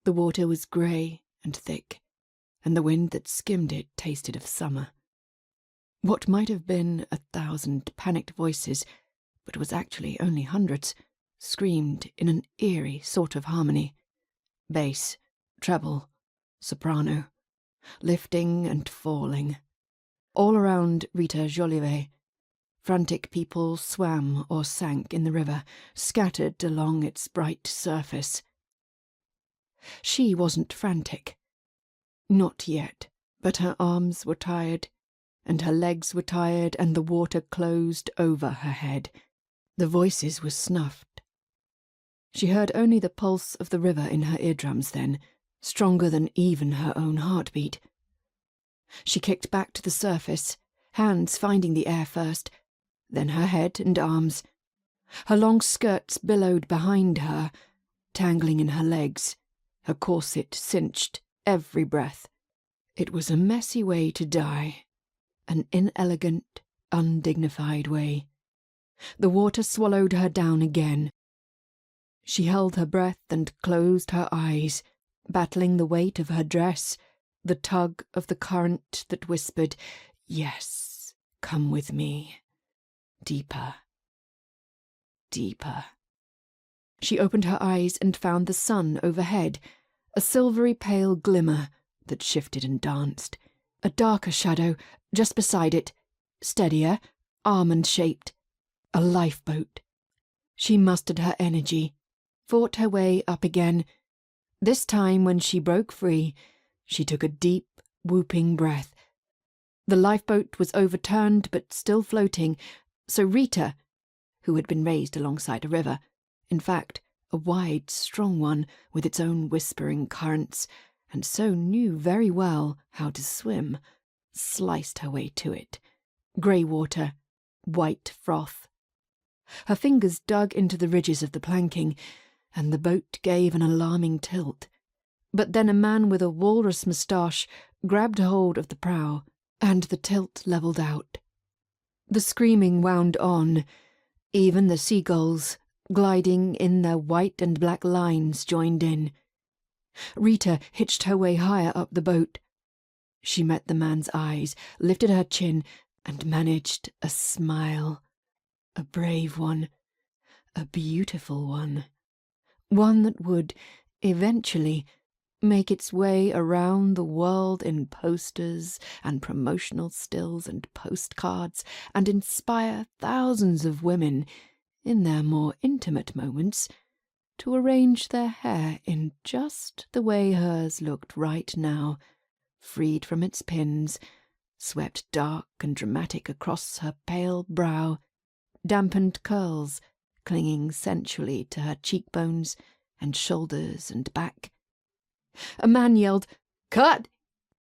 The water was grey and thick, and the wind that skimmed it tasted of summer. What might have been 1,000 panicked voices, but was actually only hundreds, screamed in an eerie sort of harmony. Bass, treble, soprano, lifting and falling. All around Rita Jolivet, frantic people swam or sank in the river, scattered along its bright surface. She wasn't frantic. Not yet, but her arms were tired, and her legs were tired, and the water closed over her head. The voices were snuffed. She heard only the pulse of the river in her eardrums then, stronger than even her own heartbeat. She kicked back to the surface, hands finding the air first, then her head and arms. Her long skirts billowed behind her, tangling in her legs, her corset cinched every breath. It was a messy way to die, an inelegant, undignified way. The water swallowed her down again. She held her breath and closed her eyes, battling the weight of her dress, the tug of the current that whispered, "Yes, come with me." Deeper. Deeper. She opened her eyes and found the sun overhead, a silvery pale glimmer that shifted and danced, a darker shadow just beside it, steadier, almond-shaped, a lifeboat. She mustered her energy, fought her way up again. This time, when she broke free, she took a deep, whooping breath. The lifeboat was overturned but still floating, so Rita, who had been raised alongside a river, in fact, a wide, strong one with its own whispering currents, and so knew very well how to swim, sliced her way to it. Grey water, white froth. Her fingers dug into the ridges of the planking, and the boat gave an alarming tilt. But then a man with a walrus moustache grabbed hold of the prow, and the tilt levelled out. The screaming wound on. Even the seagulls, gliding in their white and black lines, joined in. Rita hitched her way higher up the boat. She met the man's eyes, lifted her chin, and managed a smile. A brave one, a beautiful one. One that would, eventually, make its way around the world in posters and promotional stills and postcards, and inspire thousands of women, in their more intimate moments, to arrange their hair in just the way hers looked right now, freed from its pins, swept dark and dramatic across her pale brow, dampened curls clinging sensually to her cheekbones and shoulders and back. A man yelled, "Cut!"